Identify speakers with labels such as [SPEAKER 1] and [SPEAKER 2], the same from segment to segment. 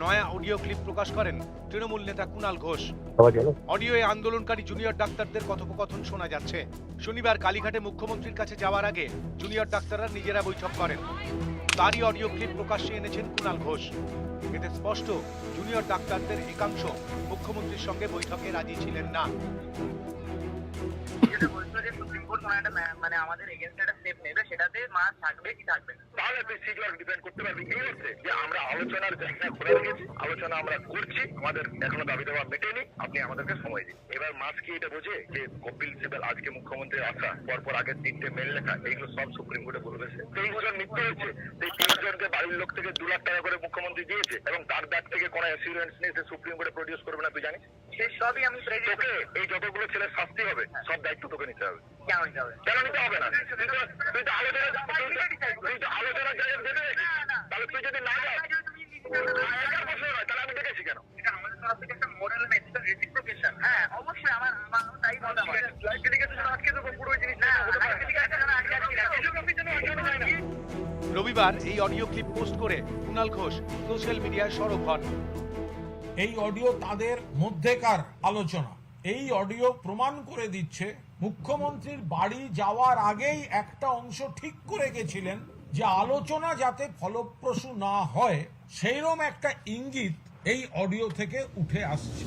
[SPEAKER 1] নয়া audio clip প্রকাশ করেন তৃণমূল নেতা কুণাল ঘোষ। অডিওয়ে আন্দোলনকারী জুনিয়র ডাক্তারদের কথোপকথন শোনা যাচ্ছে। শনিবার কালীঘাটে মুখ্যমন্ত্রীর কাছে যাওয়ার আগে জুনিয়র ডাক্তাররা নিজেরা বৈঠক করেন। তারই অডিও ক্লিপ প্রকাশ্যে এনেছেন কুণাল ঘোষ। এতে স্পষ্ট জুনিয়র ডাক্তারদের একাংশ মুখ্যমন্ত্রীর সঙ্গে বৈঠকে রাজি ছিলেন না।
[SPEAKER 2] মানে আমাদের এগেইনস্ট একটা স্টেপ নেবে, সেটাতে মাস থাকবে কি থাকবে না, তাহলে প্রসিডিউর ডিপেন্ড করতে পারবে। এই হচ্ছে যে আমরা আলোচনার জায়গা খুলে রেখেছি, আলোচনা আমরা করছি, আমাদের এখনো দাবি দেওয়া মেটেনি, আপনি আমাদেরকে সময় দিন। এবার মাস কি এটা বোঝে যে কপিল সিবাল আজকে মুখ্যমন্ত্রী আসা পরপর আগের 3টে মেল লেখা, এইগুলো সব সুপ্রিম কোর্টে বলেছে। 23 জন মৃত্যু হয়েছে, সেই 23 জনকে বাড়ির লোক থেকে 2 লাখ টাকা করে মুখ্যমন্ত্রী দিয়েছে এবং তার ব্যাগ থেকে কোনো অ্যাসিউরেন্স নেই যে সুপ্রিম কোর্টে প্রডিউস করবে না। তুই জানিস সেই সবই আমি তোকে এই যতগুলো ছেলের শাস্তি হবে সব দায়িত্ব তোকে নিতে হবে। কেন নিতে হবে? কেন নিতে হবে না? তুই তো আলোচনার জায়গায় দেবে, তাহলে তুই যদি না যাস তাহলে আমি দেখেছি কেন? এটা আমাদের তরফ থেকে একটা মোরাল এন্ড এথিক্যাল রেসিপ্রোকেশন। হ্যাঁ অবশ্যই আমার তাই মনে হয়। লাইক ডেডিকেশন আজকে তো পুরো জিনিস না,
[SPEAKER 1] রবিবার এই অডিও ক্লিপ পোস্ট করে কুণাল ঘোষ সোশ্যাল মিডিয়ায় সরব হন।
[SPEAKER 3] এই অডিও তাদের মধ্যেকার আলোচনা। এই অডিও প্রমাণ করে দিচ্ছে মুখ্যমন্ত্রীর বাড়ি যাওয়ার আগেই একটা অংশ ঠিক করে গেছিলেন যে আলোচনা যাতে ফলপ্রসূ না হয়, সেইরকম একটা ইঙ্গিত এই অডিও থেকে উঠে আসছে।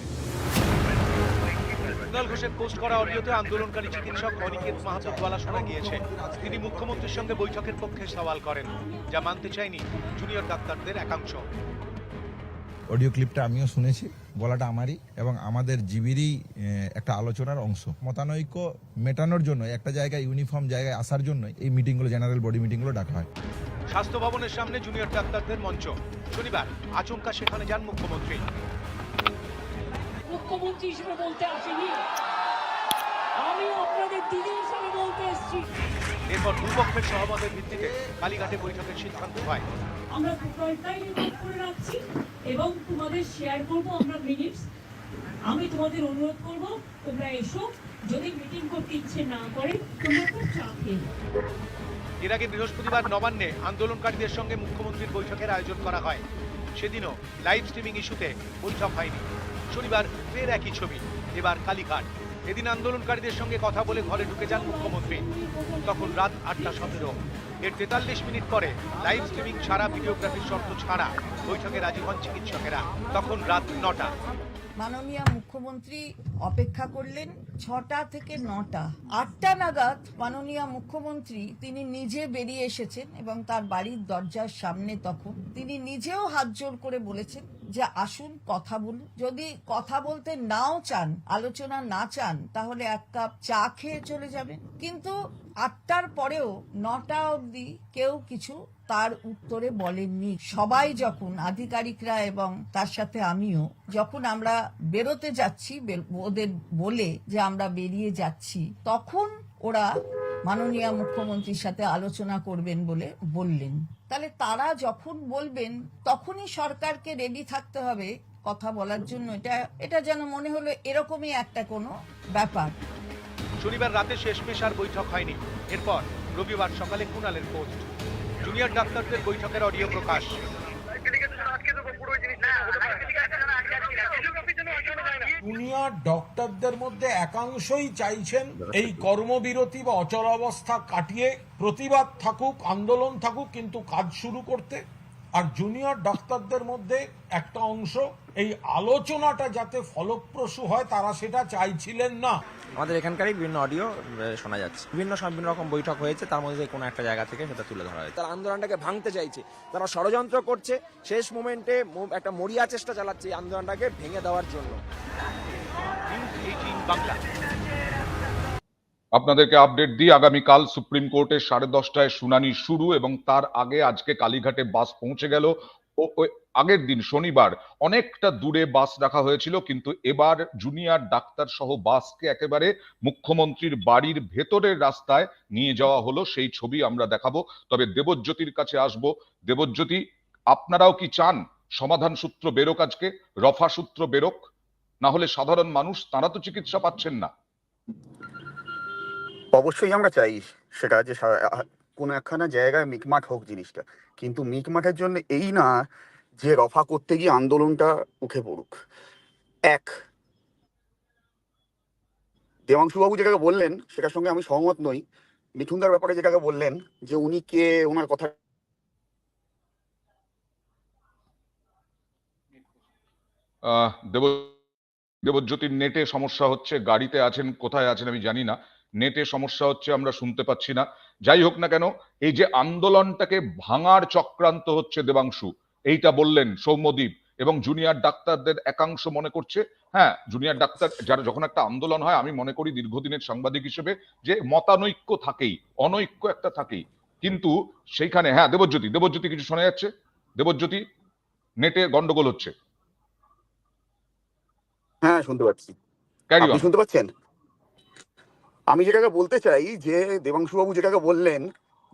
[SPEAKER 1] কুণাল ঘোষের পোস্ট করা অডিওতে আন্দোলনকারী চিকিৎসক অনিকেত মাহাতোর গলা শোনা গিয়েছে। তিনি মুখ্যমন্ত্রীর সঙ্গে বৈঠকের পক্ষে সওয়াল করেন, যা মানতে চায়নি জুনিয়র ডাক্তারদের একাংশ।
[SPEAKER 4] অডিও ক্লিপটা আমিও শুনেছি, বলাটা আমারই এবং আমাদের জিবিরই একটা আলোচনার অংশ। মতানৈক্য মেটানোর জন্য একটা জায়গায় ইউনিফর্ম জায়গায় আসার জন্য এই মিটিংগুলো, জেনারেল বডি মিটিংগুলো ডাকা হয়।
[SPEAKER 1] স্বাস্থ্য ভবনের সামনে জুনিয়র ডাক্তারদের মঞ্চ। শনিবার আচমকা সেখানে যান মুখ্যমন্ত্রী।
[SPEAKER 5] মুখ্যমন্ত্রী হিসেবে বলতে আসিনি, আমি আপনাদের দিদি হিসেবে বলতে এসেছি।
[SPEAKER 1] এরপর দুপক্ষের সহমতের ভিত্তিতে কালীঘাটে বৈঠকের সিদ্ধান্ত হয়।
[SPEAKER 5] আমরা প্রোফাইলটাই রেকর্ড করে রাখছি এবং তোমাদের শেয়ার করব আমরা মিনিটস। আমি তোমাদের অনুরোধ করব তোমরা এসো, যদি মিটিং করতে ইচ্ছে না করে তোমরা খুব চাপ খেয়ে।
[SPEAKER 1] এর আগে বৃহস্পতিবার নবান্নে আন্দোলনকারীদের সঙ্গে মুখ্যমন্ত্রীর বৈঠকের আয়োজন করা হয়। সেদিনও লাইভ স্ট্রিমিং ইস্যুতে বৈঠক হয়নি। শনিবার ফের একই ছবি, এবার কালীঘাট। এদিন আন্দোলনকারীদের সঙ্গে কথা বলে ঘরে ঢুকে যান মুখ্যমন্ত্রী। তখন রাত 8:17। এর 43 মিনিট পরে লাইভ স্ট্রিমিং ছাড়া, ভিডিওগ্রাফির শর্ত ছাড়া বৈঠকে রাজি হন চিকিৎসকেরা। তখন রাত 9টা।
[SPEAKER 6] মাননীয় মুখ্যমন্ত্রী অপেক্ষা করলেন 6টা থেকে 9টা। 8টা নাগাদ মাননীয় মুখ্যমন্ত্রী তিনি নিজে বেরিয়ে এসেছেন এবং তার বাড়ির দরজার সামনে তখন তিনি নিজেও হাত জোড় করে বলেছেন যে আসুন কথা বলুন। যদি কথা বলতে নাও চান, আলোচনা না চান, তাহলে এক কাপ চা খেয়ে চলে যাবেন। কিন্তু 8টার পরেও 9টা অবধি কেউ কিছু তার উত্তরে বলেননি। সবাই যখন আধিকারিকরা এবং তার সাথে আমিও যখন আমরা বেরোতে যাচ্ছি, ওদের বলে যে আমরা বেরিয়ে যাচ্ছি, তখন ওরা মাননীয় মুখ্যমন্ত্রীর সাথে আলোচনা করবেন বলে বললেন। তাহলে তারা যখন বলবেন তখনই সরকারকে রেডি থাকতে হবে কথা বলার জন্য। এটা যেন মনে হলো এরকমই একটা কোনো ব্যাপার।
[SPEAKER 1] শনিবার রাতে শেষমেশ আর বৈঠক হয়নি। এরপর রবিবার সকালে কুণালের পোস্ট, জুনিয়র ডাক্তারদের বৈঠকের অডিও প্রকাশ।
[SPEAKER 3] জুনিয়র ডক্টরদের মধ্যে একাংশই চাইছেন এই কর্মবিরতি বা অচলাবস্থা কাটিয়ে প্রতিবাদ থাকুক, আন্দোলন থাকুক, কিন্তু কাজ শুরু করতে। আর জুনিয়র ডাক্তারদের মধ্যে একটা অংশ এই আলোচনাটা যাতে ফলপ্রসূ হয় তারা সেটা চাইছিলেন না।
[SPEAKER 7] আমাদের এখানকারই বিভিন্ন অডিও শোনা যাচ্ছে, বিভিন্ন রকম বৈঠক হয়েছে, তার মধ্যে কোনো একটা জায়গা থেকে সেটা তুলে ধরা হয়েছে। তারা আন্দোলনটাকে ভাঙতে চাইছে, তারা ষড়যন্ত্র করছে, শেষ মোমেন্টে একটা মরিয়া চেষ্টা চালাচ্ছে এই আন্দোলনটাকে ভেঙে দেওয়ার জন্য।
[SPEAKER 8] আপনাদেরকে আপডেট দিই, আগামীকাল সুপ্রিম কোর্টে 10:30টায় শুনানি শুরু এবং তার আগে আজকে কালীঘাটে বাস পৌঁছে গেল। আগের দিন শনিবার অনেকটা দূরে বাস রাখা হয়েছিল, কিন্তু এবার জুনিয়র ডাক্তার সহ বাসকে একেবারে মুখ্যমন্ত্রীর বাড়ির ভেতরের রাস্তায় নিয়ে যাওয়া হলো। সেই ছবি আমরা দেখাবো। তবে দেবজ্যোতির কাছে আসবো। দেবজ্যোতি, আপনারাও কি চান সমাধান সূত্র বেরোক, আজকে রফা সূত্র বেরোক? না হলে সাধারণ মানুষ, তারা তো চিকিৎসা পাচ্ছেন না।
[SPEAKER 9] অবশ্যই আমরা চাই সেটা যে কোনো একখানা জায়গায় মিটমাট হোক জিনিসটা, কিন্তু মিটমাটের জন্য এই না যে রফা করতে গিয়ে আন্দোলনটা উঠে পড়ুক। এক, দেবাংশুবাবু যেটাকে বললেন সেটার সঙ্গে আমি সহমত নই। মিঠুনদার ব্যাপারে যেটাকে বললেন যে উনি কে, ওনার কথা
[SPEAKER 8] দেব দেবজ্যোতির নেটে সমস্যা হচ্ছে, গাড়িতে আছেন, কোথায় আছেন আমি জানি না, নেটে সমস্যা হচ্ছে, আমরা শুনতে পাচ্ছি না। যাই হোক না কেন, এই যে আন্দোলনটাকে ভাঙার চক্রান্ত হচ্ছে দেবাংশু, এইটা বললেন সৌম্যদীপ, এবং জুনিয়র ডাক্তারদের একাংশ মনে করছে, হ্যাঁ জুনিয়র ডাক্তার যারা, যখন একটা আন্দোলন হয় আমি মনে করি দীর্ঘদিনের সাংবাদিক হিসেবে যে মতানৈক্য থাকেই, অনৈক্য একটা থাকেই, কিন্তু সেইখানে, হ্যাঁ দেবজ্যোতি, দেবজ্যোতি কিছু শোনা যাচ্ছে? দেবজ্যোতি, নেটে গন্ডগোল হচ্ছে,
[SPEAKER 9] হ্যাঁ শুনতে পাচ্ছি।
[SPEAKER 8] ক্যারি
[SPEAKER 9] আপনি
[SPEAKER 8] অন।
[SPEAKER 9] শুনতে পাচ্ছেন? আমি যেটাকে বলতে চাই যে দেবাংশুবাবু যেটাকে বললেন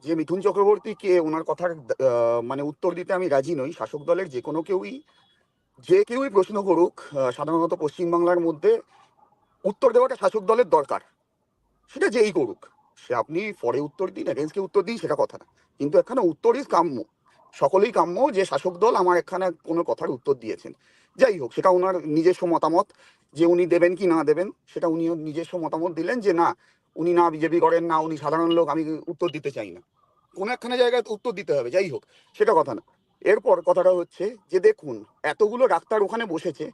[SPEAKER 9] যে মিঠুন চক্রবর্তীকে, ওনার কথার মানে উত্তর দিতে আমি রাজি নই। শাসক দলের যে কোনো কেউই, যে কেউই প্রশ্ন করুক, সাধারণত পশ্চিমবাংলার মধ্যে উত্তর দেওয়াটা শাসক দলের দরকার, সেটা যেই করুক। সে আপনি ফরে উত্তর দিন, এগেন্স্টকে উত্তর দিন, সেটা কথা না, কিন্তু এখানে উত্তর ইজ কাম্য। সকলেই কাম্য যে শাসক দল আমার এখানে কোনো কথার উত্তর দিয়েছেন। যাই হোক, সেটা ওনার নিজস্ব মতামত, যে উনি দেবেন কি না দেবেন সেটা উনি নিজস্ব মতামত দিলেন, যে না উনি না বিজেপি করেন, না উনি সাধারণ লোক, আমি উত্তর দিতে চাই না। কোনো একখানে জায়গায় উত্তর দিতে হবে, যাই হোক সেটা কথা না। এরপর কথাটা হচ্ছে যে দেখুন, এতগুলো ডাক্তার ওখানে বসেছে,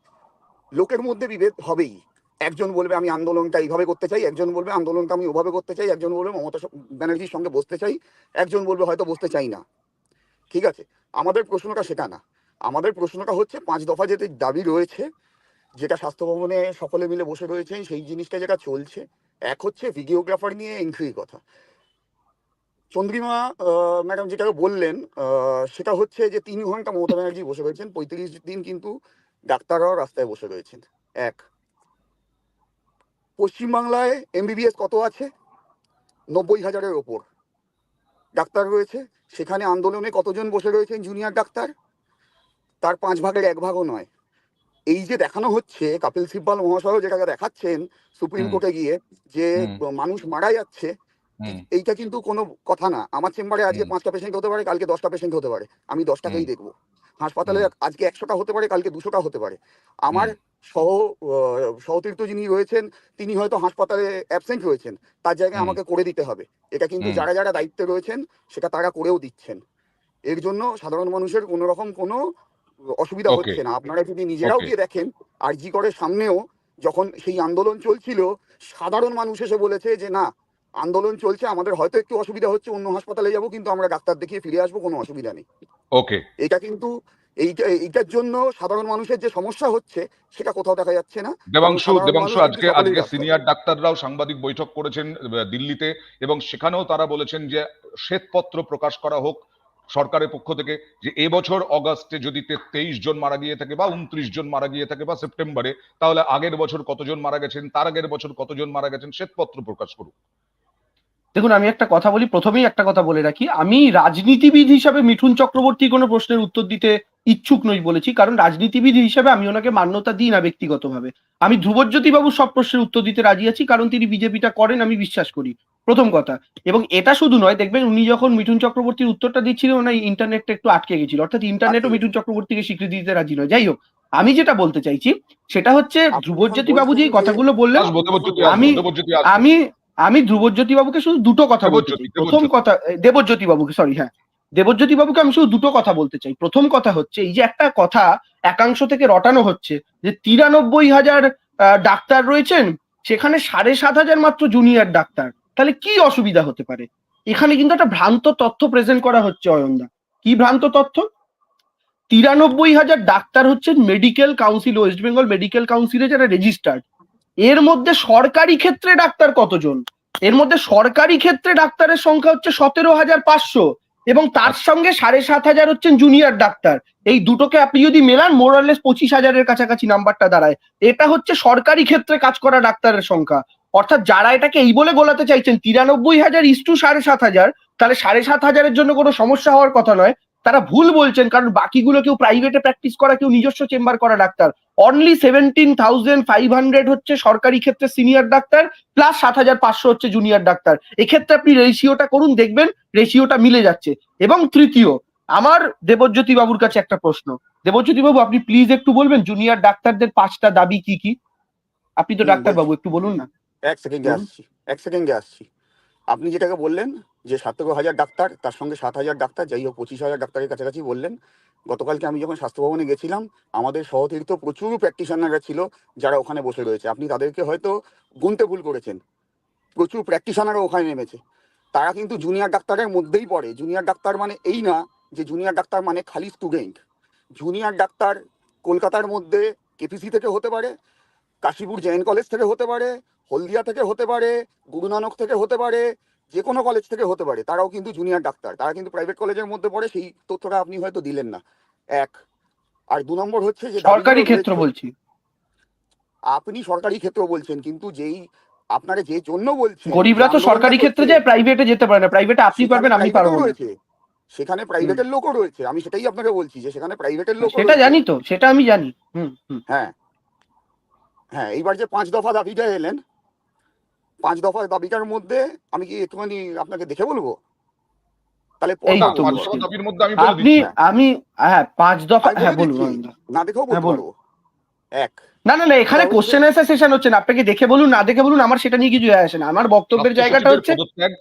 [SPEAKER 9] লোকের মধ্যে বিভেদ হবেই। একজন বলবে আমি আন্দোলনটা এইভাবে করতে চাই, একজন বলবে আন্দোলনটা আমি ওভাবে করতে চাই, একজন বলবে মমতা ব্যানার্জির সঙ্গে বসতে চাই, একজন বলবে হয়তো বসতে চাই না। ঠিক আছে, আমাদের প্রশ্নটা সেটা না। আমাদের প্রশ্নটা হচ্ছে 5 দফা যেতে দাবি রয়েছে, যেটা স্বাস্থ্য ভবনে সকলে মিলে বসে রয়েছেন, সেই জিনিসটা যেটা চলছে। এক হচ্ছে ভিডিওগ্রাফার নিয়ে এন্ট্রির কথা। চন্দ্রিমা ম্যাডাম যেটাকে বললেন, সেটা হচ্ছে যে 3 ঘন্টা মমতা ব্যানার্জি বসে রয়েছেন, 35 দিন কিন্তু ডাক্তাররাও রাস্তায় বসে রয়েছেন। এক, পশ্চিমবাংলায় এমবিবিএস কত আছে? 90,000-এর ওপর ডাক্তার রয়েছে। সেখানে আন্দোলনে কতজন বসে রয়েছেন জুনিয়র ডাক্তার? তার 5 ভাগের 1 ভাগও নয়। এই যে দেখানো হচ্ছে, কপিল সিব্বল মহাশয় যেটাকে দেখাচ্ছেন সুপ্রিম কোর্টে গিয়ে, যে মানুষ মারা যাচ্ছে, এইটা কিন্তু কোনো কথা না। আমার চেম্বারে আজকে 5টা পেশেন্ট হতে পারে, কালকে 10টা পেশেন্ট হতে পারে, আমি 10টাকেই দেখবো। হাসপাতালে আজকে 100টা হতে পারে, কালকে 200টা হতে পারে। আমার সহতীর্থ যিনি রয়েছেন, তিনি হয়তো হাসপাতালে অ্যাবসেন্ট রয়েছেন, তার জায়গায় আমাকে করে দিতে হবে। এটা কিন্তু যারা যারা দায়িত্বে রয়েছেন সেটা তারা করেও দিচ্ছেন। এর জন্য সাধারণ মানুষের কোনো রকম কোনো অসুবিধা হচ্ছে না। আপনারা যদি নিজেরাও গিয়ে দেখেন, আরজি করের সামনেও যখন সেই আন্দোলন চলছিল, সাধারণ মানুষ এসে বলেছে যে না আন্দোলন চলছে, আমাদের হয়তো একটু অসুবিধা হচ্ছে, অন্য হাসপাতালে যাব, কিন্তু আমরা ডাক্তার দেখিয়ে ফিরে আসবো, কোনো অসুবিধা নেই।
[SPEAKER 8] ওকে,
[SPEAKER 9] এটা কিন্তু এইটার জন্য সাধারণ মানুষের যে সমস্যা হচ্ছে সেটা কোথাও দেখা যাচ্ছে না।
[SPEAKER 8] দেবাংশু,
[SPEAKER 9] সাধারণ
[SPEAKER 8] দেবাংশু
[SPEAKER 9] মানুষ
[SPEAKER 8] আজকে
[SPEAKER 9] কিন্তু সকলেই
[SPEAKER 8] আজকে
[SPEAKER 9] ডাক্তার।
[SPEAKER 8] সিনিয়র ডাক্তাররাও সাংবাদিক বৈঠক করেছেন দিল্লিতে, এবং সেখানেও তারা বলেছেন যে শ্বেতপত্র প্রকাশ করা হোক সরকারের পক্ষ থেকে, যে এবছর অগাস্টে যদি 23 জন মারা গিয়ে থাকে, বা 29 জন মারা গিয়ে থাকে, বা সেপ্টেম্বরে, তাহলে আগের বছর কতজন মারা গেছেন, তার আগের বছর কতজন মারা গেছেন, শ্বেতপত্র প্রকাশ করুক।
[SPEAKER 10] দেখুন, আমি একটা কথা বলি, প্রথমেই একটা কথা বলে রাখি, আমি রাজনীতিবিদ হিসাবে মিঠুন চক্রবর্তী কোনো প্রশ্নের উত্তর দিতে ইচ্ছুক নই বলেছি, কারণ রাজনীতিবিদ হিসাবে আমি ওনাকে মান্যতা দিই না ব্যক্তিগতভাবে। আমি ধ্রুবজ্যোতি বাবু সব প্রশ্নের উত্তর দিতে রাজি আছি, কারণ তিনি বিজেপিটা করেন, আমি বিশ্বাস করি, প্রথম কথা। এবং এটা শুধু নয়, দেখবেন উনি যখন মিঠুন চক্রবর্তীর উত্তরটা দিচ্ছিলেন, ওনার ইন্টারনেটটা একটু আটকে গেছিল, অর্থাৎ ইন্টারনেটও মিঠুন চক্রবর্তীকে স্বীকৃতি দিতে রাজি নয়। যাই হোক, আমি যেটা বলতে চাইছি সেটা হচ্ছে, ধ্রুবজ্যোতি বাবু যে কথাগুলো বললেন, আমি আমি ধ্রুবজ্যোতি বাবুকে শুধু দুটো কথা বলতে চাই। প্রথম কথা, দেবজ্যোতি বাবুকে, সরি, হ্যাঁ দেবজ্যোতি বাবুকে আমি শুধু দুটো কথা বলতে চাই। প্রথম কথা হচ্ছে, এই যে একটা কথা একাংশ থেকে রটানো হচ্ছে যে 93,000 ডাক্তার রয়েছেন, সেখানে 7,500 মাত্র জুনিয়র ডাক্তার, তাহলে কি অসুবিধা হতে পারে? এখানে কিন্তু একটা ভ্রান্ত তথ্য প্রেজেন্ট করা হচ্ছে অয়নদা। কি ভ্রান্ত তথ্য? 93,000 ডাক্তার হচ্ছেন medical council, West Bengal medical কাউন্সিলে যারা রেজিস্টার্ড। এর মধ্যে সরকারি ক্ষেত্রে ডাক্তার কতজন? এর মধ্যে সরকারি ক্ষেত্রে ডাক্তারের সংখ্যা হচ্ছে 17,500, এবং তার সঙ্গে 7,500 হচ্ছেন জুনিয়র ডাক্তার। এই দুটোকে আপনি যদি মেলান, মোরালেস 25,000-এর কাছাকাছি নাম্বারটা দাঁড়ায়। এটা হচ্ছে সরকারি ক্ষেত্রে কাজ করা ডাক্তারের সংখ্যা। অর্থাৎ যারা এটাকে এই বলে গোলাতে চাইছেন 93,000 ইস্টু 7,500, তাহলে 7,500-এর জন্য কোনো সমস্যা হওয়ার কথা নয়, তারা ভুল বলছেন, কারণ বাকিগুলো কেউ প্রাইভেটে প্র্যাকটিস করা, কেউ নিজস্ব চেম্বার করা ডাক্তার। অনলি 17,500 হচ্ছে সরকারি ক্ষেত্রে সিনিয়র ডাক্তার, প্লাস 7,500 হচ্ছে জুনিয়র ডাক্তার। এক্ষেত্রে আপনি রেশিওটা করুন, দেখবেন রেশিওটা মিলে যাচ্ছে। এবং তৃতীয়, আমার দেবজ্যোতি বাবুর কাছে একটা প্রশ্ন। দেবজ্যোতি বাবু, আপনি প্লিজ একটু বলবেন জুনিয়র ডাক্তারদের 5টা দাবি কি কি? আপনি তো ডাক্তার বাবু, একটু বলুন না।
[SPEAKER 9] এক সেকেন্ডে আসছি। আপনি যেটাকে বললেন যে 17,000 ডাক্তার, তার সঙ্গে 7,000 ডাক্তার, যাই হোক 25,000 ডাক্তারের কাছাকাছি বললেন। গতকালকে আমি যখন স্বাস্থ্য ভবনে গেছিলাম, আমাদের সহতীর্থ প্রচুর প্র্যাকটিশনাররা ছিল যারা ওখানে বসে রয়েছে। আপনি তাদেরকে হয়তো গুনতে ভুল করেছেন। প্রচুর প্র্যাকটিশনারও ওখানে নেমেছে। তারা কিন্তু জুনিয়র ডাক্তারের মধ্যেই পড়ে। জুনিয়র ডাক্তার মানে এই না যে জুনিয়র ডাক্তার মানে খালি স্টুডেন্ট। জুনিয়র ডাক্তার কলকাতার মধ্যে কেপিসি থেকে হতে পারে, কাশীপুর জেএন কলেজ থেকে হতে পারে, হলদিয়া থেকে হতে পারে, গুরু নানক থেকে হতে পারে, যে কোনো কলেজ থেকে হতে পারে। তারাও কিন্তু জুনিয়র ডাক্তার। তারা কিন্তু প্রাইভেট কলেজের মধ্যে পড়ে, সেই তথ্যটা আপনি হয়তো দিলেন না। এক। আর 2 নম্বর হচ্ছে যে
[SPEAKER 10] সরকারি ক্ষেত্র বলছি।
[SPEAKER 9] আপনি সরকারি ক্ষেত্র বলছেন, কিন্তু যেই আপনারা যে জন্য বলছেন,
[SPEAKER 10] গরিবরা তো সরকারি ক্ষেত্রে যায়, প্রাইভেটে যেতে পারে না। প্রাইভেটে আপনি পারবেন, আমি পারবো না।
[SPEAKER 9] সেখানে প্রাইভেটের লোকও রয়েছে। আমি সেটাই আপনাকে বলছি যে সেখানে প্রাইভেটের লোক,
[SPEAKER 10] সেটা জানি তো, সেটা আমি জানি।
[SPEAKER 9] হ্যাঁ হ্যাঁ। এইবার যে 5 দফা দাবিটা এলেন, 5 দফা দাবিটার মধ্যে আমি কি একটুখানি আপনাকে দেখে বলবো? তাহলে
[SPEAKER 10] এই তো
[SPEAKER 8] দাবির মধ্যে আমি বলে
[SPEAKER 10] আপনি,
[SPEAKER 8] দিচ্ছি।
[SPEAKER 10] আমি 5 দফা, হ্যাঁ বলুন।
[SPEAKER 9] না দেখেও বলতে পারবো। এক,
[SPEAKER 10] না না না, এখানে কোশ্চেন অ্যান্সার সেশন হচ্ছে না। আপনাকে দেখে বলুন না দেখে বলুন, আমার সেটা নিয়ে কিছু যায় আসে না। আমার বক্তব্যের জায়গাটা হচ্ছে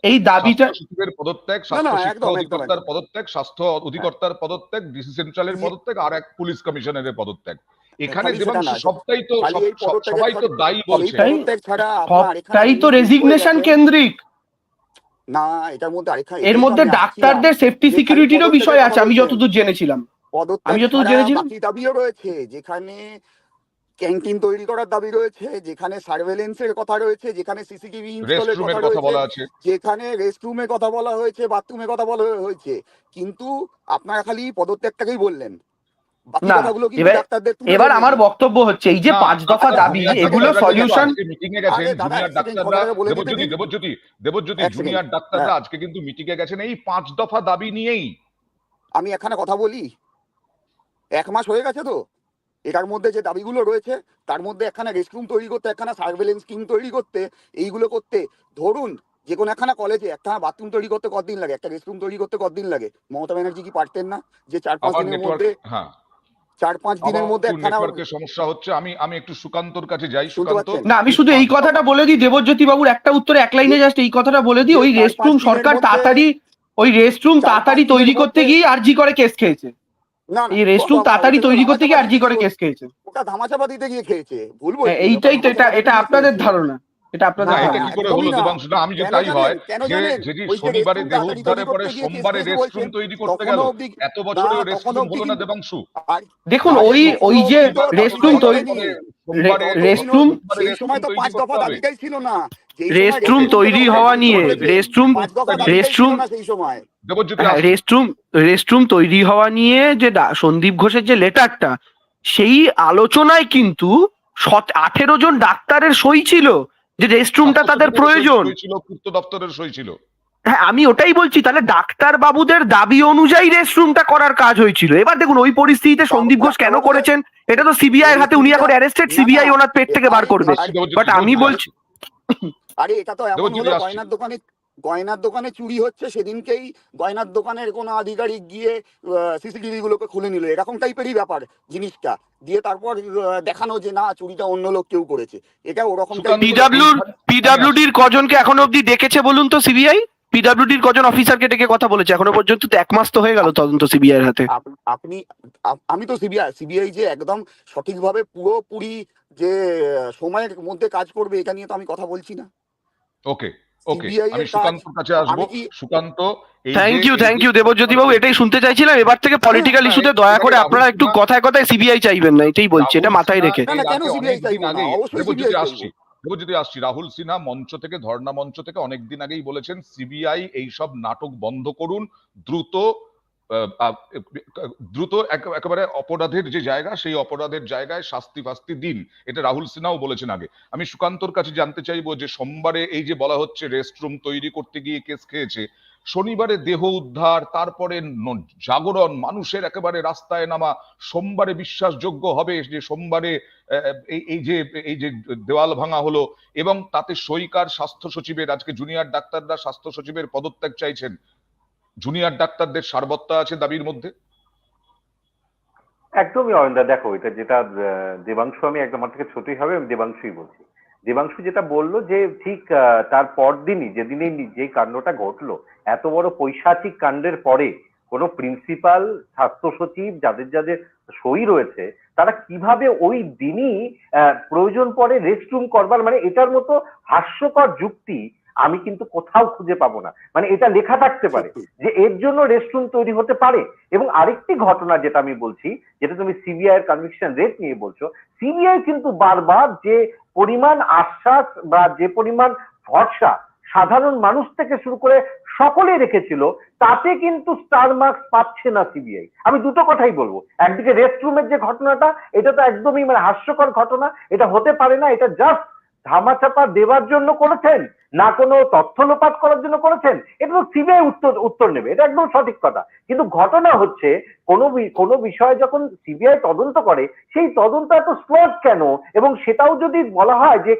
[SPEAKER 10] এই দাবিটা।
[SPEAKER 8] সচিবের পদত্যাগ, স্বাস্থ্য শিক্ষা অধিকর্তার পদত্যাগ, স্বাস্থ্য অধিকর্তার পদত্যাগ, ডিসি সেন্ট্রালের পদত্যাগ, আর এক পুলিশ কমিশনারের পদত্যাগ। এখানে দেবাংশু সবটাই তো সবাই তো দায়ী বলছে।
[SPEAKER 10] সবটাই তো রেজিগনেশন কেন্দ্রিক।
[SPEAKER 9] না, এটার মধ্যে আরেকটা,
[SPEAKER 10] এর মধ্যে ডাক্তারদের সেফটি সিকিউরিটিরও বিষয় আছে, আমি যতদূর জেনেছিলাম। আমি যতদূর জেনেছিলাম
[SPEAKER 9] বাকি দাবিও রয়েছে, যেখানে ক্যান্টিন তৈরি করার দাবি রয়েছে, যেখানে সার্ভেলেন্সের কথা রয়েছে, যেখানে সিসিটিভি ইনস্টলের কথা রয়েছে, যেখানে রেস্টরুমের কথা বলা হয়েছে, বাথরুমের কথা বলা হয়েছে। কিন্তু আপনারা খালি পদত্যাগটাকেই বললেন।
[SPEAKER 10] না, এবার আমার বক্তব্য হচ্ছে এই যে 5 দফা দাবি, এগুলো সলিউশন।
[SPEAKER 8] মিটিং এ গেছেন জুনিয়র ডাক্তাররা, দেবজ্যোতি জুনিয়র ডাক্তাররা আজকে কিন্তু মিটিং এ গেছেন এই 5 দফা দাবি নিয়েই।
[SPEAKER 9] আমি এখানে কথা বলি, 1 মাস হয়ে গেছে তো। এটার মধ্যে যে দাবিগুলো রয়েছে, তার মধ্যে একখানা রেস্টরুম তৈরি করতে, একখানা সার্ভেলেন্স টিম তৈরি করতে, এইগুলো করতে ধরুন যে কোনো একখানা কলেজে একখানা বাথরুম তৈরি করতে কতদিন লাগে, একটা রেস্টরুম তৈরি করতে কতদিন লাগে? মমতা ব্যানার্জি কি পারতেন না যে 4-5 দিনের মধ্যে, 4-5 দিনের মধ্যে একখানা?
[SPEAKER 8] সমস্যা হচ্ছে, আমি একটু সুকান্তর কাছে যাই। সুকান্ত,
[SPEAKER 10] না, আমি শুধু এই কথাটা বলে দিই দেবজ্যোতি বাবুর একটা উত্তরে 1 লাইনে জাস্ট এই কথাটা বলে দিই। ওই রেস্টরুম সরকার তাড়াতাড়ি তৈরি করতে গিয়ে আরজি করে কেস খেয়েছে। এই রেস্টরুম তাড়াতাড়ি তৈরি করতে গিয়ে আরজি করে কেস খেয়েছে।
[SPEAKER 9] ওটা ধামাচাপা দিতে গিয়ে খেয়েছে, ভুল বলছি?
[SPEAKER 10] এইটাই তো, এটা আপনাদের ধারণা। এটা আপনাদের
[SPEAKER 8] এটা কি করে হলো দেবাংশু? না, আমি যে তাই হয় যে শনিবারে দেহ উদ্ধারের পরে সোমবারে রেস্টরুম তৈরি করতে গেল, এত বছরে রেস্টরুম হলো না দেবাংশু?
[SPEAKER 10] দেখুন, ওই যে রেস্টরুম তৈরি হওয়া নিয়ে রেস্টরুম তৈরি হওয়া নিয়ে যে সন্দীপ ঘোষের যে লেটারটা, সেই আলোচনায় কিন্তু 18 জন ডাক্তারের সই ছিল যে রেস্টরুমটা তাদের প্রয়োজন।
[SPEAKER 8] পূর্ত দপ্তরের সই ছিল।
[SPEAKER 10] হ্যাঁ, আমি ওটাই বলছি। তাহলে ডাক্তার বাবুদের দাবি অনুযায়ী রেস্টরুমটা করার কাজ হয়েছিল। এবার দেখুন ওই পরিস্থিতিতে সন্দীপ ঘোষ কেন করেছেন, এটা তো সিবিআই এর হাতে। উনি এখন অ্যারেস্টেড, সিবিআই ওনার পেট থেকে বার করবে। বাট আমি বলছি,
[SPEAKER 9] আরে এটা তো এমন হলো, গয়নার দোকানে চুরি হচ্ছে, সেদিনকেই গয়নার দোকানের কোনো আধিকারিক গিয়ে সিসিটিভি গুলোকে খুলে নিল, এরকম টাইপেরই ব্যাপার জিনিসটা। দিয়ে তারপর দেখানো যে না, চুরিটা অন্য লোক কেউ করেছে। এটা ওরকম।
[SPEAKER 10] পিডব্লিউডির কজনকে এখনো অবধি দেখেছে বলুন তো সিবিআই? পিডব্লিউডির কজন অফিসারকে ডেকে কথা বলেছে এখনো পর্যন্ত? তো 1 মাস তো হয়ে গেল তদন্ত সিবিআই এর হাতে।
[SPEAKER 9] আমি তো সিবিআই যে একদম সঠিকভাবে পুরোপুরি যে সময়ের মধ্যে কাজ করবে, এটা নিয়ে তো আমি কথা বলছি না।
[SPEAKER 8] ওকে, আমি সুকান্তর কাছে আসবো। সুকান্ত,
[SPEAKER 10] থ্যাংক ইউ দেবজ্যোতি বাবু, এটাই শুনতে চাইছিলাম। এবার থেকে পলিটিক্যাল ইস্যুতে দয়া করে আপনারা একটু কথায় কথায় সিবিআই চাইবেন না, এটাই বলছি, এটা মাথায় রেখে।
[SPEAKER 8] দেবজ্যোতি আসছি, রাহুল সিনহা মঞ্চ থেকে, ধর্ণা মঞ্চ থেকে অনেকদিন আগেই বলেছেন সিবিআই এইসব নাটক বন্ধ করুন, দ্রুত একেবারে অপরাধের যে জায়গা, সেই অপরাধের জায়গায় শাস্তি ফাস্তি দিন। এটা রাহুল সিনহাও বলেছেন আগে। আমি সুকান্তর কাছে জানতে চাইবো যে সোমবারে এই যে বলা হচ্ছে রেস্টরুম তৈরি করতে গিয়ে কেস খেয়েছে, শনিবারে দেহ উদ্ধার, তারপরে জাগরণ, মানুষের একেবারে রাস্তায় নামা, সোমবারে বিশ্বাসযোগ্য হবে যে সোমবারে এই যে দেওয়াল ভাঙা হলো, এবং তাতে সইকার স্বাস্থ্য সচিবের, আজকে জুনিয়র ডাক্তাররা স্বাস্থ্য সচিবের পদত্যাগ চাইছেন। জুনিয়র ডাক্তারদের সারবত্তা আছে দাবির মধ্যে?
[SPEAKER 11] একদমই অয়নদা, দেখো এটা যেটা দেবাংশু, আমি একদম আমার থেকে ছোটই হবে, আমি দেবাংশুই বলছি। দেবাংশু যেটা বললো যে ঠিক তার পরদিনই, যেদিনই যে কাণ্ডটা ঘটলো, এত বড় পৈশাচিক কাণ্ডের পরে কোনো প্রিন্সিপাল, স্বাস্থ্য সচিব, যাদের যাদের সই রয়েছে, তারা কিভাবে ওই দিনই প্রয়োজন পড়ে রেস্টরুম করবার, মানে এটার মতো হাস্যকর যুক্তি আমি কিন্তু কোথাও খুঁজে পাবো না। মানে এটা লেখা থাকতে পারে যে এর জন্য রেস্টরুম তৈরি হতে পারে। এবং আরেকটি ঘটনা যেটা আমি বলছি, যেটা তুমি সিবিআই এর কনভিকশন রেট নিয়ে বলছো, সিবিআই কিন্তু বারবার যে পরিমাণ আশ্বাস বা যে পরিমাণ ভরসা সাধারণ মানুষ থেকে শুরু করে সকলে রেখেছিল, তাতে কিন্তু স্টার মার্কস পাচ্ছে না সিবিআই। আমি দুটো কথাই বলবো, একদিকে রেস্টরুমের যে ঘটনাটা, এটা তো একদমই মানে হাস্যকর ঘটনা, এটা হতে পারে না। এটা জাস্ট ধামাচাপা দেওয়ার জন্য করেছেন, না কোনো তথ্য লোপাট করার জন্য করেছেন, এটা তো সিবিআই উত্তর নেবে, এটা একদম সঠিক কথা। কিন্তু ঘটনা হচ্ছে কোনো বিষয়ে যখন সিবিআই তদন্ত করে, সেই তদন্ত এত স্লট কেন? এবং সেটাও যদি বলা হয় যে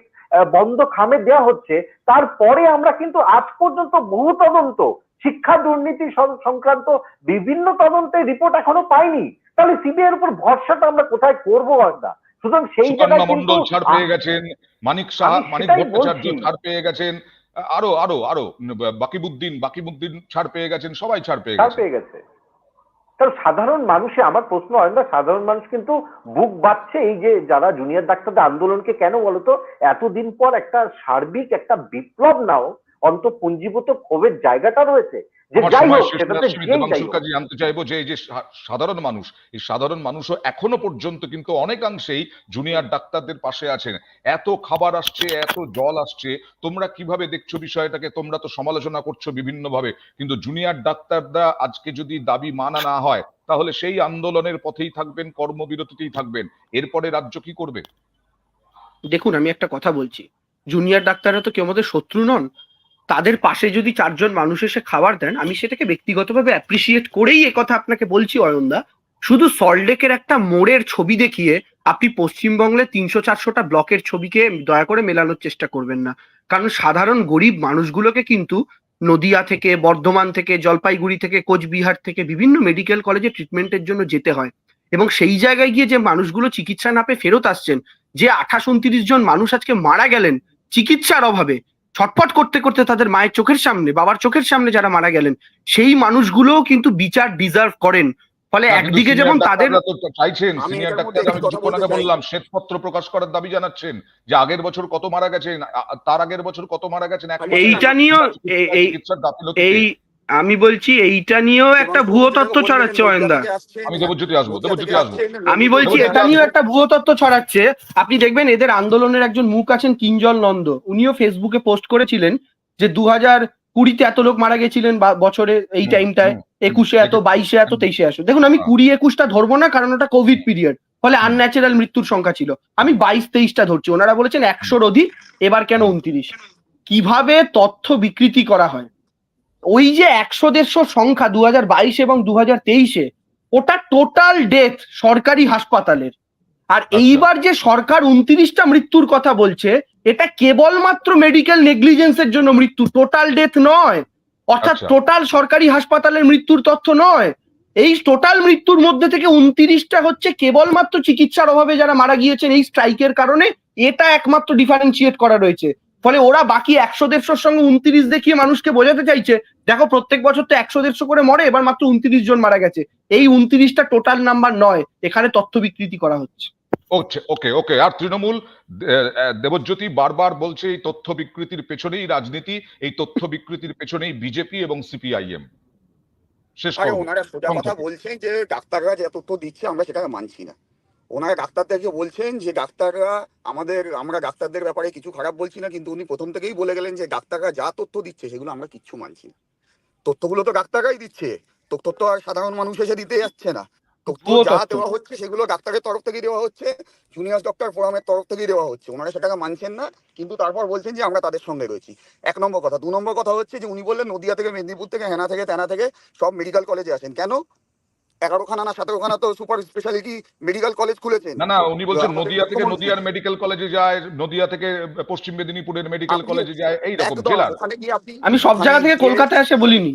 [SPEAKER 11] বন্ধ খামে দেওয়া হচ্ছে, তারপরে আমরা কিন্তু আজ পর্যন্ত বহু তদন্ত, শিক্ষা দুর্নীতি সংক্রান্ত বিভিন্ন তদন্তের রিপোর্ট এখনো পাইনি। তাহলে সিবিআই এর উপর ভরসাটা আমরা কোথায় করবো? না, সুতরাং সেই
[SPEAKER 8] সুকন্যা
[SPEAKER 11] জায়গায় কিন্তু
[SPEAKER 8] মণ্ডল ছাড় পেয়ে গেছেন, মানিক ভট্টাচার্য ছাড় পেয়ে গেছেন, আরো বাকিবুদ্দিন ছাড় পেয়ে গেছেন, সবাই ছাড় পেয়ে গেছে।
[SPEAKER 11] কারণ সাধারণ মানুষে, আমার প্রশ্ন হয় না, সাধারণ মানুষ কিন্তু বুক বাঁধছে। এই যে যারা জুনিয়র ডাক্তারদের আন্দোলনকে কেন বলতো এতদিন পর একটা সার্বিক একটা বিপ্লব নাও, অন্তঃপুঞ্জীভূত ক্ষোভের জায়গাটা রয়েছে, যে
[SPEAKER 8] আমার
[SPEAKER 11] যাই
[SPEAKER 8] সময়
[SPEAKER 11] হোক
[SPEAKER 8] শেষ
[SPEAKER 11] সেটাতে
[SPEAKER 8] হয়ে আসছে, আমি
[SPEAKER 11] যেই যাই
[SPEAKER 8] দেবাংশুর
[SPEAKER 11] হোক।
[SPEAKER 8] কাছে জানতে চাইবো যে এই যে সাধারণ মানুষ, এই সাধারণ মানুষও এখনো পর্যন্ত কিন্তু অনেকাংশেই জুনিয়র ডাক্তারদের পাশে আছেন। এত খাবার আসছে, এত জল আসছে, তোমরা কিভাবে দেখছো বিষয়টাকে? তোমরা তো সমালোচনা করছো বিভিন্ন ভাবে, কিন্তু জুনিয়র ডাক্তাররা আজকে যদি দাবি মানা না হয়, তাহলে সেই আন্দোলনের পথেই থাকবেন, কর্মবিরতিতেই থাকবেন। এরপরে রাজ্য কি করবে?
[SPEAKER 10] দেখুন, আমি একটা কথা বলছি, জুনিয়র ডাক্তাররা তো কেউ আমাদের শত্রু নন। তাদের পাশে যদি 4 জন মানুষ এসে খাবার দেন, আমি সেটাকে ব্যক্তিগতভাবে অ্যাপ্রিসিয়েট করেই কথা আপনাকে বলছি অয়নদা। শুধু সল্টলেকের একটা মোড়ের ছবি দেখিয়ে আপনি পশ্চিমবঙ্গের 300-400টা ব্লকের ছবিকে দয়া করে মেলানোর চেষ্টা করবেন না। কারণ সাধারণ গরিব মানুষগুলোকে কিন্তু নদিয়া থেকে, বর্ধমান থেকে, জলপাইগুড়ি থেকে, কোচবিহার থেকে বিভিন্ন মেডিকেল কলেজে ট্রিটমেন্টের জন্য যেতে হয়। এবং সেই জায়গায় গিয়ে যে মানুষগুলো চিকিৎসা না পেয়ে ফেরত আসছেন, যে 28-29 জন মানুষ আজকে মারা গেলেন চিকিৎসার অভাবে, ছটফট করতে করতে তাদের মায়ের চোখের সামনে, বাবার চোখের সামনে যারা মারা গেলেন, সেই মানুষগুলোও কিন্তু বিচার ডিজার্ভ করেন। ফলে একদিকে যেমন তাদের
[SPEAKER 8] চাইছেন,
[SPEAKER 9] আমি
[SPEAKER 8] সিনিয়র
[SPEAKER 9] এটার মধ্যে
[SPEAKER 8] ডাক্তার,
[SPEAKER 9] একটি
[SPEAKER 8] আমি
[SPEAKER 9] কথা
[SPEAKER 8] কিছুক্ষণ
[SPEAKER 9] বলতে
[SPEAKER 8] আগে
[SPEAKER 9] চাই।
[SPEAKER 8] বললাম, শ্বেতপত্র প্রকাশ করার দাবি জানাচ্ছেন যে আগের বছর কত মারা গেছেন, তার আগের বছর কত মারা গেছেন,
[SPEAKER 10] এইটা নিয়েও
[SPEAKER 8] চিকিৎসার গাফিলতিতে।
[SPEAKER 10] এই আমি বলছি এইটা নিয়েও একটা ভুয়ো তথ্য ছড়াচ্ছে অয়নদা।
[SPEAKER 8] আমি দেবজ্যোতি আসবো।
[SPEAKER 10] আমি বলছি এটা নিয়েও একটা ভুয়ো তথ্য ছড়াচ্ছে। আপনি দেখবেন এদের আন্দোলনের একজন মুখ আছেন কিঞ্জল নন্দ, উনিও ফেসবুকে পোস্ট করেছিলেন যে 2020-তে এত লোক মারা গেছিলেন বছরে এই টাইমটায়, 21-এ এত, 22-এ এত, 23-এ এত। দেখুন, আমি 20-21টা ধরবো না, কারণ ওটা কোভিড পিরিয়ড, ফলে আনন্যাচারাল মৃত্যুর সংখ্যা ছিল। আমি 22-23টা ধরছি। ওনারা বলেছেন 100-র অধিক, এবার কেন 29। কিভাবে তথ্য বিকৃতি করা হয়? ওই যে 100-150 সংখ্যা 2022 এবং 2023-এ, ওটা টোটাল ডেথ সরকারি হাসপাতালের। আর এইবার যে সরকার 29টা মৃত্যুর কথা বলছে, এটা কেবলমাত্র মেডিকেল নেগলিজেন্সের জন্য মৃত্যু, টোটাল ডেথ নয়। অর্থাৎ টোটাল সরকারি হাসপাতালের মৃত্যুর তথ্য নয়। এই টোটাল মৃত্যুর মধ্যে থেকে 29টা হচ্ছে কেবলমাত্র চিকিৎসার অভাবে যারা মারা গিয়েছেন এই স্ট্রাইকের কারণে, এটা একমাত্র ডিফারেন্সিয়েট করা রয়েছে। ফলে ওরা বাকি 100-150-র সঙ্গে 29 দেখিয়ে মানুষকে বোঝাতে চাইছে, দেখো প্রত্যেক বছর তো 100-150 করে মরে, এবার মাত্র 29 জন মারা গেছে। এই 29টা টোটাল নাম্বার নয়, এখানে তথ্য বিকৃতি করা হচ্ছে।
[SPEAKER 8] ওকে। আর তৃণমূল, দেবজ্যোতি বারবার বলছে এই তথ্য বিকৃতির পেছনেই রাজনীতি, এই তথ্য বিকৃতির পেছনেই বিজেপি এবং সিপিআইএম। শেষ
[SPEAKER 9] আরে
[SPEAKER 8] করব।
[SPEAKER 9] ওনারা সোজা কথা বলছেন যে ডাক্তাররা যে তথ্য দিচ্ছে আমরা সেটাকে মানছি না। ওনারা ডাক্তারদেরকে বলছেন যে ডাক্তাররা আমরা ডাক্তারদের ব্যাপারে কিছু খারাপ বলছি না, কিন্তু উনি প্রথম থেকেই বলে গেলেন যে ডাক্তাররা যা তথ্য দিচ্ছে সেগুলো আমরা কিচ্ছু মানছি না। তথ্যগুলো তো ডাক্তাররাই দিচ্ছে, তথ্য আর সাধারণ মানুষ এসে দিতে যাচ্ছে না। তথ্য যা দেওয়া হচ্ছে সেগুলো ডাক্তারের তরফ থেকে দেওয়া হচ্ছে, জুনিয়র ডক্টর ফোরামের তরফ থেকেই দেওয়া হচ্ছে। ওনারা সেটাকে মানছেন না, কিন্তু তারপর বলছেন যে আমরা তাদের সঙ্গে রয়েছি। 1 নম্বর কথা। 2 নম্বর কথা হচ্ছে যে উনি বললেন নদিয়া থেকে, মেদিনীপুর থেকে, হেনা থেকে, তেনা থেকে সব মেডিকেল কলেজে আসেন। কেন? 11খানা না 17খানা তো সুপার স্পেশালিটি মেডিকেল কলেজ খুলেছেন।
[SPEAKER 8] না, উনি বলছেন নদিয়া থেকে নদিয়ার মেডিকেল কলেজে যায়, নদিয়া থেকে পশ্চিম মেদিনীপুরের মেডিকেল কলেজে যায়, এইরকম জেলার।
[SPEAKER 10] আমি সব জায়গা থেকে কলকাতায় এসে বলিনি।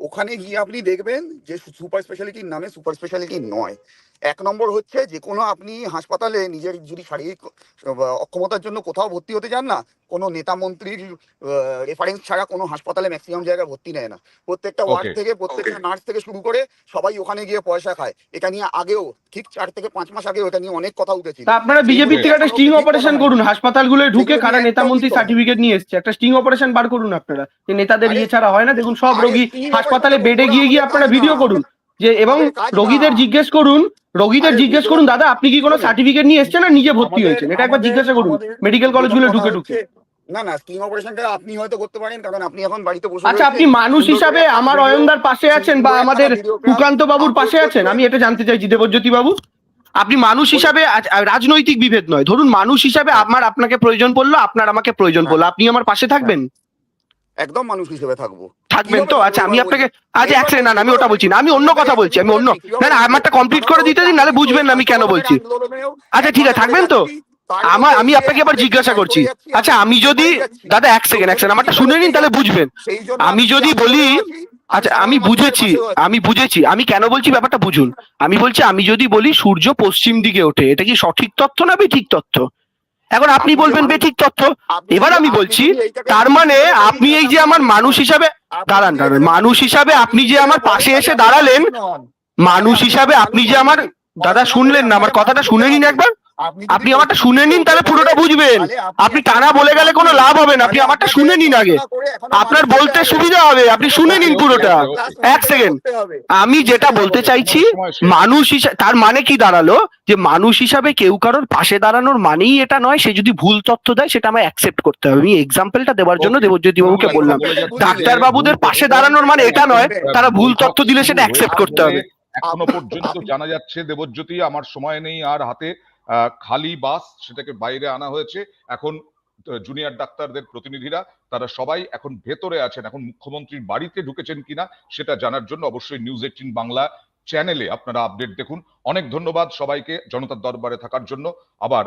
[SPEAKER 9] ওখানে গিয়ে আপনি দেখবেন যে সুপার স্পেশালিটির নামে সুপার স্পেশালিটি নয়। 1 নম্বর হচ্ছে যে কোনো আপনি হাসপাতালে নিজের যদি শারীরিক অক্ষমতার জন্য কোথাও ভর্তি হতে চান না, কোনো নেতা মন্ত্রীর রেফারেন্স ছাড়া কোনো হাসপাতালে ম্যাক্সিমাম জায়গায় ভর্তি নেয় না। প্রত্যেকটা ওয়ার্ড থেকে প্রত্যেকটা নার্স থেকে শুরু করে সবাই ওখানে গিয়ে পয়সা খায়। এটা নিয়ে আগেও ঠিক 4 থেকে 5 মাস আগে এটা নিয়ে অনেক কথা উঠেছিল।
[SPEAKER 10] তা আপনারা বিজেপির থেকে একটা স্টিং অপারেশন করুন, হাসপাতালগুলো ঢুকে কারা নেতা মন্ত্রী সার্টিফিকেট নিয়ে এসছে, একটা স্টিং অপারেশন বার করুন আপনারা, যে নেতাদের ইয়ে ছাড়া হয় না। দেখুন সব রোগী হাসপাতালে বেডে গিয়ে গিয়ে আপনারা ভিডিও করুন, যে এবং রোগীদের জিজ্ঞেস করুন দাদা আপনি কি কোনো সার্টিফিকেট নিয়ে এসছেন না নিজে ভর্তি হয়েছেন, এটা একবার জিজ্ঞাসা করুন মেডিকেল কলেজগুলো ঢুকে ঢুকে।
[SPEAKER 9] না না, স্টিং অপারেশনটা আপনি হয়তো করতে পারেন, কারণ আপনি এখন বাড়িতে বসে
[SPEAKER 10] আচ্ছা, আপনি মানুষ হিসাবে আমার অয়নদার পাশে আছেন বা আমাদের সুকান্ত বাবুর পাশে আছেন, আমি এটা জানতে চাইছি দেবজ্যোতি বাবু। আপনি মানুষ হিসাবে, রাজনৈতিক বিভেদ নয়, ধরুন মানুষ হিসাবে আমার আপনাকে প্রয়োজন পড়লো, আপনার আমাকে প্রয়োজন পড়লো, আপনি আমার পাশে থাকবেন?
[SPEAKER 9] একদম মানুষ হিসেবে
[SPEAKER 10] থাকবেন তো? আচ্ছা আমি আপনাকে, আচ্ছা এক সেকেন্ড, না আমি ওটা বলছি না, আমি অন্য কথা বলছি, আমি অন্য, না না আমারটা কমপ্লিট করে দিতে দিন, নাহলে বুঝবেন না আমি কেন বলছি। আচ্ছা ঠিক আছে, থাকবেন তো? আমি আপনাকে এবার জিজ্ঞাসা করছি, আচ্ছা আমি যদি, দাদা এক সেকেন্ড আমারটা শুনে নিন তাহলে বুঝবেন। আমি যদি বলি, আচ্ছা আমি বুঝেছি, আমি কেন বলছি ব্যাপারটা বুঝুন। আমি বলছি, আমি যদি বলি সূর্য পশ্চিম দিকে ওঠে, এটা কি সঠিক তথ্য না বেঠিক তথ্য? এখন আপনি বলবেন বেঠিক তথ্য। এবার আমি বলছি, তার মানে আপনি এই যে আমার মানুষ হিসাবে দাঁড়ান, মানুষ হিসাবে আপনি যে আমার পাশে এসে দাঁড়ালেন, মানুষ হিসাবে আপনি যে আমার, দাদা শুনলেন না আমার কথাটা, শুনে নিন একবার, আপনি আমারটা শুনে নিন তাহলে পুরোটা বুঝবেন। আপনি টানা বলে গেলে কোনো লাভ হবে না, আপনি আমারটা শুনে নিন আগে, আপনার বলতে সুবিধা হবে, আপনি শুনে নিন পুরোটা। এক সেকেন্ড, আমি যেটা বলতে চাইছি, মানুষ হিসাবে তার মানে কি দাঁড়ালো, যে মানুষ হিসাবে কেউ কারোর পাশে দাঁড়ানোর মানেই এটা নয় সে যদি ভুল তথ্য দেয় সেটা আমায় অ্যাকসেপ্ট করতে হবে। আমি এক্সাম্পলটা দেওয়ার জন্য দেবজ্যোতি বাবুকে বললাম, ডাক্তার বাবুদের পাশে দাঁড়ানোর মানে এটা নয় তারা ভুল তথ্য দিলে সেটা অ্যাকসেপ্ট করতে হবে।
[SPEAKER 8] এখনো পর্যন্ত জানা যাচ্ছে দেবজ্যোতি, আমার সময় নেই আর হাতে, খালি বাস সেটাকে বাইরে আনা হয়েছে। এখন জুনিয়র ডাক্তারদের প্রতিনিধিরা তারা সবাই এখন ভেতরে আছেন, এখন মুখ্যমন্ত্রীর বাড়িতে ঢুকেছেন কিনা সেটা জানার জন্য অবশ্যই নিউজ 18 বাংলা চ্যানেলে আপনারা আপডেট দেখুন। অনেক ধন্যবাদ সবাইকে জনতার দরবারে থাকার জন্য। আবার